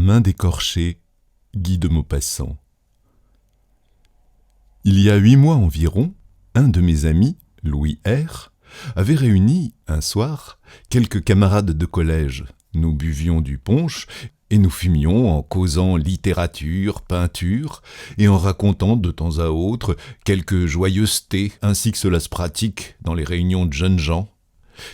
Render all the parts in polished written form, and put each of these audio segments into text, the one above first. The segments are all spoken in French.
main d'écorché, Guy de Maupassant. Il y a 8 mois environ, un de mes amis, Louis R., avait réuni, un soir, quelques camarades de collège. Nous buvions du punch et nous fumions en causant littérature, peinture et en racontant de temps à autre quelques joyeusetés ainsi que cela se pratique dans les réunions de jeunes gens.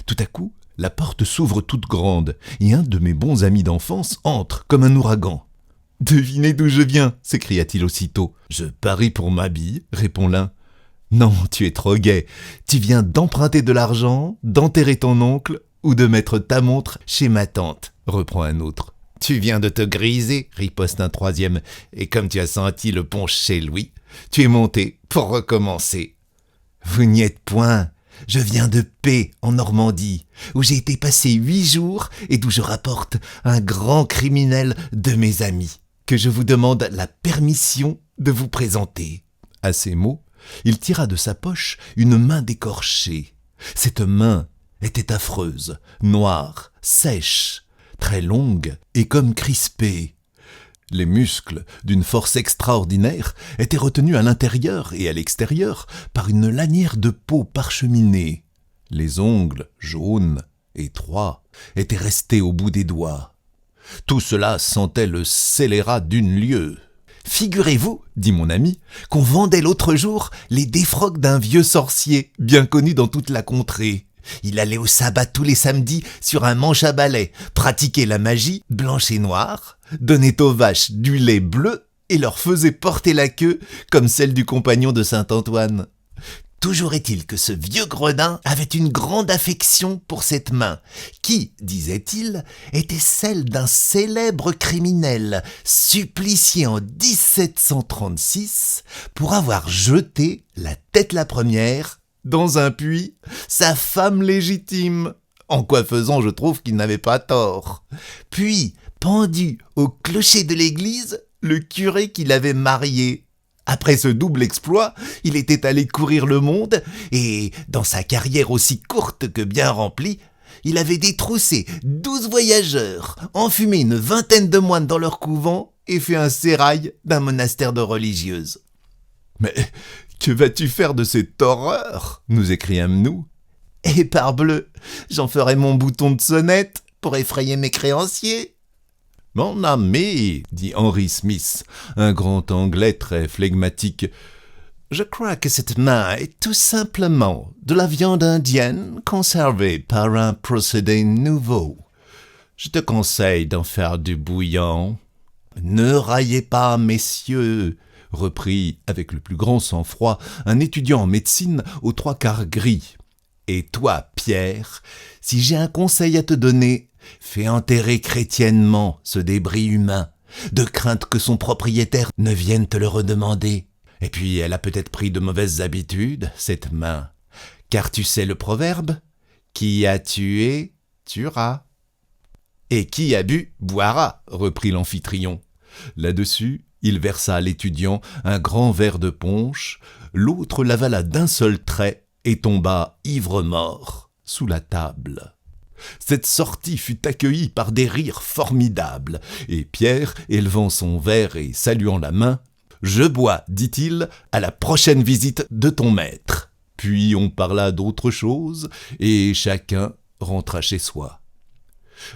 Tout à coup, la porte s'ouvre toute grande et un de mes bons amis d'enfance entre comme un ouragan. « Devinez d'où je viens » s'écria-t-il aussitôt. « Je parie pour ma bille » répond l'un. « Non, tu es trop gai. Tu viens d'emprunter de l'argent, d'enterrer ton oncle ou de mettre ta montre chez ma tante » reprend un autre. « Tu viens de te griser » riposte un troisième. « Et comme tu as senti le punch chez Louis, tu es monté pour recommencer. »« Vous n'y êtes point. Je viens de P, en Normandie, où j'ai été passer 8 jours et d'où je rapporte un grand criminel de mes amis, que je vous demande la permission de vous présenter. » À ces mots, il tira de sa poche une main d'écorché. Cette main était affreuse, noire, sèche, très longue et comme crispée. Les muscles, d'une force extraordinaire, étaient retenus à l'intérieur et à l'extérieur par une lanière de peau parcheminée. Les ongles, jaunes, étroits, étaient restés au bout des doigts. Tout cela sentait le scélérat d'une lieue. « Figurez-vous, dit mon ami, qu'on vendait l'autre jour les défroques d'un vieux sorcier, bien connu dans toute la contrée. Il allait au sabbat tous les samedis sur un manche à balai, pratiquait la magie, blanche et noire, donnait aux vaches du lait bleu et leur faisait porter la queue comme celle du compagnon de Saint-Antoine. Toujours est-il que ce vieux gredin avait une grande affection pour cette main, qui, disait-il, était celle d'un célèbre criminel, supplicié en 1736 pour avoir jeté, la tête la première, dans un puits, sa femme légitime, en quoi faisant je trouve qu'il n'avait pas tort. Puis, pendu au clocher de l'église, le curé qui l'avait marié. Après ce double exploit, il était allé courir le monde et, dans sa carrière aussi courte que bien remplie, il avait détroussé 12 voyageurs, enfumé une 20aine de moines dans leur couvent et fait un sérail d'un monastère de religieuses. « Mais que vas-tu faire de cette horreur » nous écriâmes-nous. « Et parbleu, j'en ferai mon bouton de sonnette pour effrayer mes créanciers. » « Mon ami, dit Henry Smith, un grand anglais très flegmatique, je crois que cette main est tout simplement de la viande indienne conservée par un procédé nouveau. Je te conseille d'en faire du bouillon. »« Ne raillez pas, messieurs, » reprit avec le plus grand sang-froid un étudiant en médecine aux 3/4 gris. « Et toi, Pierre, si j'ai un conseil à te donner, fais enterrer chrétiennement ce débris humain, de crainte que son propriétaire ne vienne te le redemander. Et puis elle a peut-être pris de mauvaises habitudes, cette main, car tu sais le proverbe, qui a tué, tuera. Et qui a bu, boira, reprit l'amphitryon. Là-dessus, il versa à l'étudiant un grand verre de punch, l'autre l'avala d'un seul trait et tomba ivre-mort sous la table. Cette sortie fut accueillie par des rires formidables, et Pierre, élevant son verre et saluant la main, « Je bois, dit-il, à la prochaine visite de ton maître. » Puis on parla d'autre chose, et chacun rentra chez soi.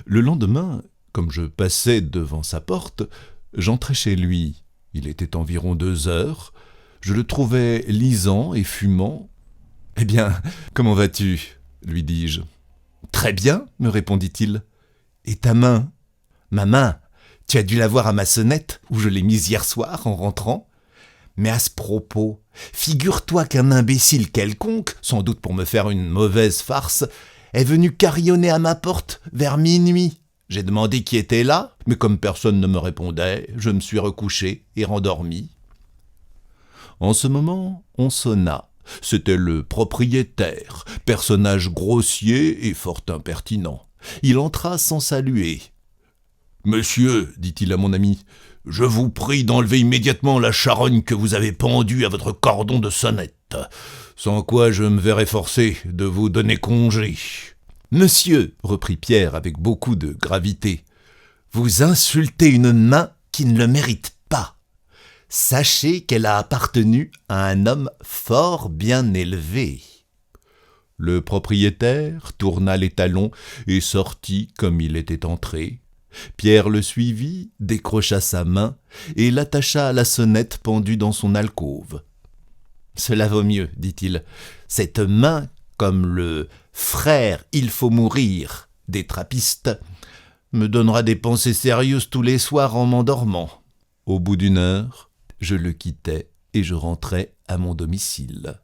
Le lendemain, comme je passais devant sa porte, j'entrai chez lui. Il était environ 2 heures. Je le trouvais lisant et fumant. « Eh bien, comment vas-tu » lui dis-je. « Très bien, me répondit-il. Et ta main ?»« Ma main, tu as dû la voir à ma sonnette, où je l'ai mise hier soir en rentrant. Mais à ce propos, figure-toi qu'un imbécile quelconque, sans doute pour me faire une mauvaise farce, est venu carillonner à ma porte vers minuit. J'ai demandé qui était là, mais comme personne ne me répondait, je me suis recouché et rendormi. » En ce moment, on sonna. C'était le propriétaire, personnage grossier et fort impertinent. Il entra sans saluer. « Monsieur, dit-il à mon ami, je vous prie d'enlever immédiatement la charogne que vous avez pendue à votre cordon de sonnette, sans quoi je me verrai forcé de vous donner congé. »« Monsieur, reprit Pierre avec beaucoup de gravité, Vous insultez une main qui ne le mérite pas. Sachez qu'elle a appartenu à un homme fort bien élevé. » Le propriétaire tourna les talons et sortit comme il était entré. Pierre le suivit, décrocha sa main et l'attacha à la sonnette pendue dans son alcôve. « Cela vaut mieux, dit-il. Cette main, comme le « frère, il faut mourir » des trappistes, me donnera des pensées sérieuses tous les soirs en m'endormant. » Au bout d'1 heure, je le quittai et je rentrai à mon domicile.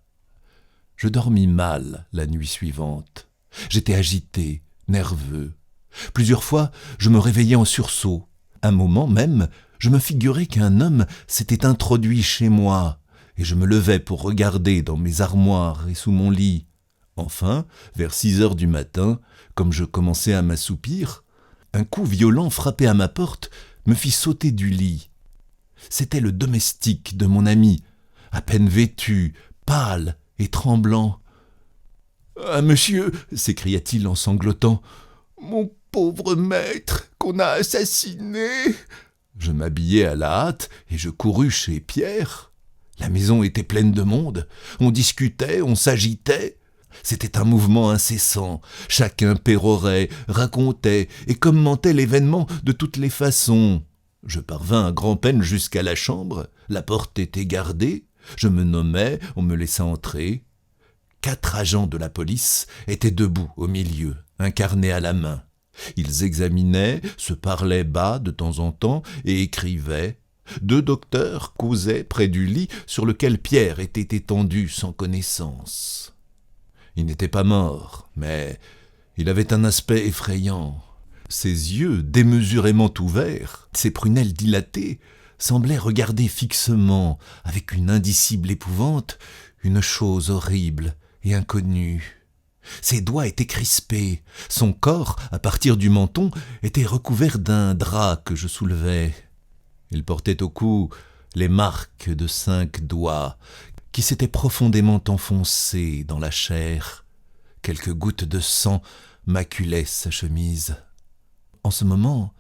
Je dormis mal la nuit suivante. J'étais agité, nerveux. Plusieurs fois, je me réveillais en sursaut. Un moment même, je me figurais qu'un homme s'était introduit chez moi, et je me levais pour regarder dans mes armoires et sous mon lit. Enfin, vers 6 heures du matin, comme je commençais à m'assoupir, un coup violent frappé à ma porte me fit sauter du lit. C'était le domestique de mon ami, à peine vêtu, pâle et tremblant. « Ah, monsieur !» s'écria-t-il en sanglotant. « Mon pauvre maître qu'on a assassiné !» Je m'habillai à la hâte et je courus chez Pierre. La maison était pleine de monde. On discutait, on s'agitait. C'était un mouvement incessant. Chacun pérorait, racontait et commentait l'événement de toutes les façons. Je parvins à grand-peine jusqu'à la chambre. La porte était gardée. Je me nommai, on me laissa entrer. 4 agents de la police étaient debout au milieu, un carnet à la main. Ils examinaient, se parlaient bas de temps en temps et écrivaient. 2 docteurs causaient près du lit sur lequel Pierre était étendu sans connaissance. Il n'était pas mort, mais il avait un aspect effrayant. Ses yeux démesurément ouverts, ses prunelles dilatées, semblaient regarder fixement, avec une indicible épouvante, une chose horrible et inconnue. Ses doigts étaient crispés, son corps, à partir du menton, était recouvert d'un drap que je soulevais. Il portait au cou les marques de 5 doigts qui s'étaient profondément enfoncés dans la chair. Quelques gouttes de sang maculaient sa chemise. En ce moment,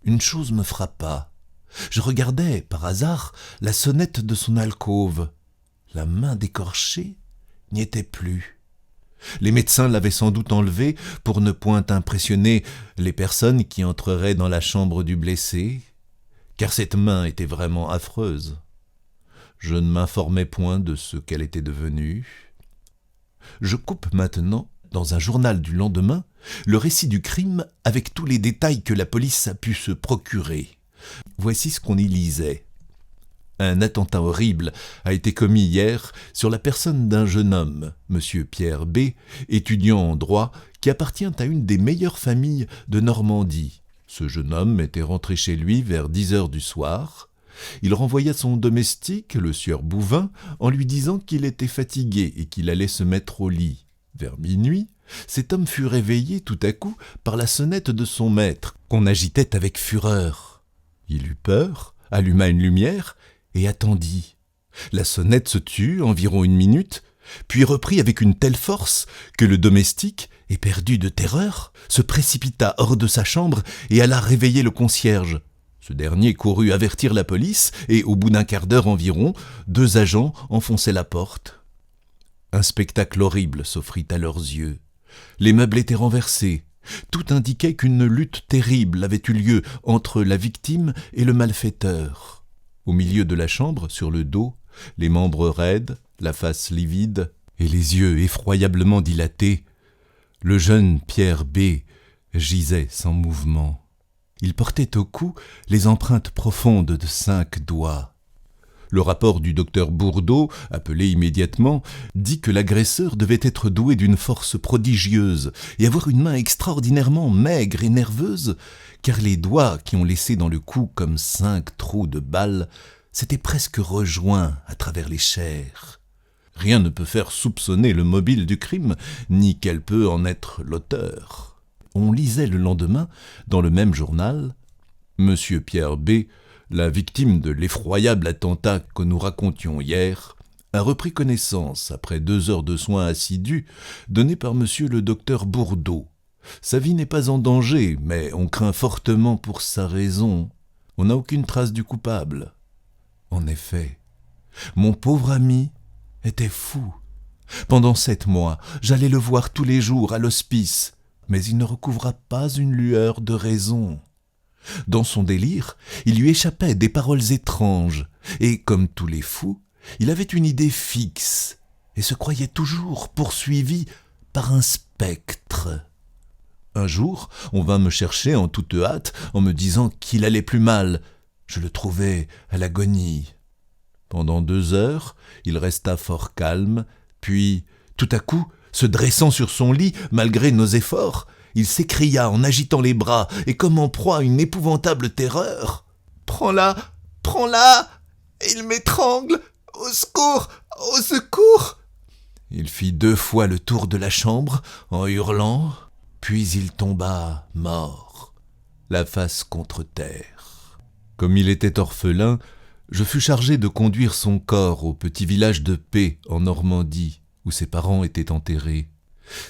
une chose me frappa. Je regardais, par hasard, la sonnette de son alcôve. La main d'écorché n'y était plus. Les médecins l'avaient sans doute enlevée pour ne point impressionner les personnes qui entreraient dans la chambre du blessé, car cette main était vraiment affreuse. Je ne m'informais point de ce qu'elle était devenue. Je coupe maintenant, dans un journal du lendemain, le récit du crime avec tous les détails que la police a pu se procurer. Voici ce qu'on y lisait. Un attentat horrible a été commis hier sur la personne d'un jeune homme, M. Pierre B., étudiant en droit, qui appartient à une des meilleures familles de Normandie. Ce jeune homme était rentré chez lui vers 10 heures du soir. Il renvoya son domestique, le sieur Bouvin, en lui disant qu'il était fatigué et qu'il allait se mettre au lit. Vers minuit, cet homme fut réveillé tout à coup par la sonnette de son maître, qu'on agitait avec fureur. Il eut peur, alluma une lumière et attendit. La sonnette se tut environ 1 minute, puis reprit avec une telle force que le domestique, éperdu de terreur, se précipita hors de sa chambre et alla réveiller le concierge. Ce dernier courut avertir la police et, au bout d'1 quart d'heure environ, 2 agents enfonçaient la porte. Un spectacle horrible s'offrit à leurs yeux. Les meubles étaient renversés. Tout indiquait qu'une lutte terrible avait eu lieu entre la victime et le malfaiteur. Au milieu de la chambre, sur le dos, les membres raides, la face livide et les yeux effroyablement dilatés, le jeune Pierre B. gisait sans mouvement. Il portait au cou les empreintes profondes de 5 doigts. Le rapport du docteur Bourdeau, appelé immédiatement, dit que l'agresseur devait être doué d'une force prodigieuse et avoir une main extraordinairement maigre et nerveuse, car les doigts qui ont laissé dans le cou comme 5 trous de balles s'étaient presque rejoints à travers les chairs. Rien ne peut faire soupçonner le mobile du crime, ni quel peut en être l'auteur. On lisait le lendemain, dans le même journal, « Monsieur Pierre B., la victime de l'effroyable attentat que nous racontions hier, a repris connaissance après 2 heures de soins assidus donnés par monsieur le docteur Bourdeau. Sa vie n'est pas en danger, mais on craint fortement pour sa raison. On n'a aucune trace du coupable. En effet, mon pauvre ami était fou. Pendant 7 mois, j'allais le voir tous les jours à l'hospice, mais il ne recouvra pas une lueur de raison. Dans son délire, il lui échappait des paroles étranges, et comme tous les fous, il avait une idée fixe, et se croyait toujours poursuivi par un spectre. Un jour, on vint me chercher en toute hâte en me disant qu'il allait plus mal. Je le trouvais à l'agonie. Pendant 2 heures, il resta fort calme, puis, tout à coup, se dressant sur son lit, malgré nos efforts, il s'écria en agitant les bras et comme en proie à une épouvantable terreur. « Prends-la, prends-la, il m'étrangle, au secours, au secours !» Il fit 2 fois le tour de la chambre en hurlant, puis il tomba mort, la face contre terre. Comme il était orphelin, je fus chargé de conduire son corps au petit village de P en Normandie, où ses parents étaient enterrés.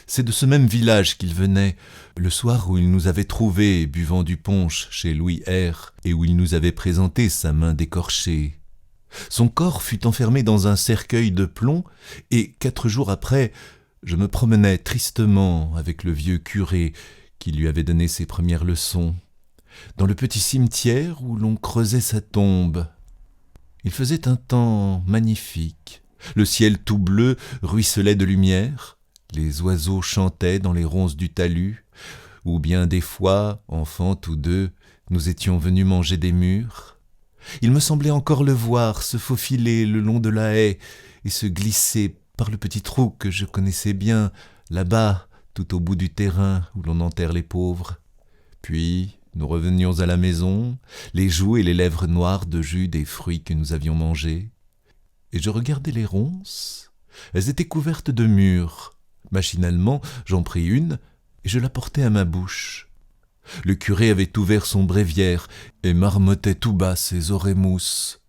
C'est de ce même village qu'il venait, le soir où il nous avait trouvés buvant du punch chez Louis R, et où il nous avait présenté sa main décorchée. Son corps fut enfermé dans un cercueil de plomb, et 4 jours après, je me promenais tristement avec le vieux curé qui lui avait donné ses premières leçons, dans le petit cimetière où l'on creusait sa tombe. Il faisait un temps magnifique, le ciel tout bleu ruisselait de lumière, les oiseaux chantaient dans les ronces du talus, ou bien des fois, enfants tous deux, nous étions venus manger des mûres. Il me semblait encore le voir se faufiler le long de la haie et se glisser par le petit trou que je connaissais bien, là-bas, tout au bout du terrain où l'on enterre les pauvres. Puis nous revenions à la maison, les joues et les lèvres noires de jus des fruits que nous avions mangés. Et je regardais les ronces. Elles étaient couvertes de mûres. Machinalement, j'en pris une et je la portai à ma bouche. Le curé avait ouvert son bréviaire et marmottait tout bas ses oremus.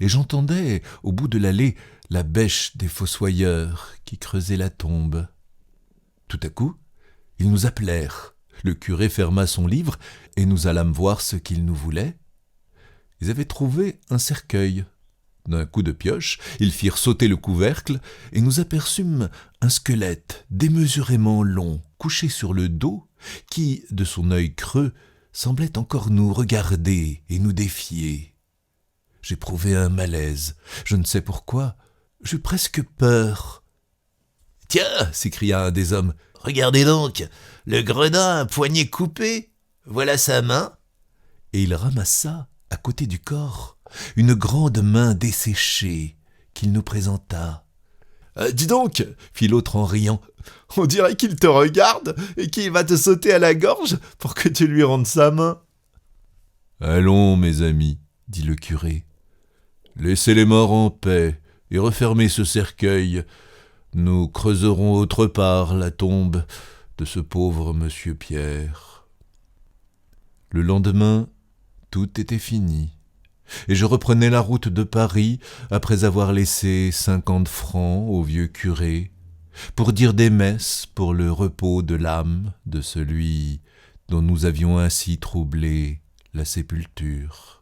Et j'entendais, au bout de l'allée, la bêche des fossoyeurs qui creusaient la tombe. Tout à coup, ils nous appelèrent. Le curé ferma son livre et nous allâmes voir ce qu'ils nous voulaient. Ils avaient trouvé un cercueil. D'un coup de pioche, ils firent sauter le couvercle et nous aperçûmes un squelette démesurément long, couché sur le dos, qui, de son œil creux, semblait encore nous regarder et nous défier. J'éprouvai un malaise, je ne sais pourquoi, j'eus presque peur. « Tiens !» s'écria un des hommes, « regardez donc, le gredin a un poignet coupé, voilà sa main. » Et il ramassa, à côté du corps, une grande main desséchée qu'il nous présenta. « Dis donc !» fit l'autre en riant, « on dirait qu'il te regarde et qu'il va te sauter à la gorge pour que tu lui rendes sa main. »« Allons, mes amis, dit le curé, laissez les morts en paix et refermez ce cercueil. Nous creuserons autre part la tombe de ce pauvre monsieur Pierre. » Le lendemain, tout était fini. Et je reprenais la route de Paris après avoir laissé 50 francs au vieux curé pour dire des messes pour le repos de l'âme de celui dont nous avions ainsi troublé la sépulture.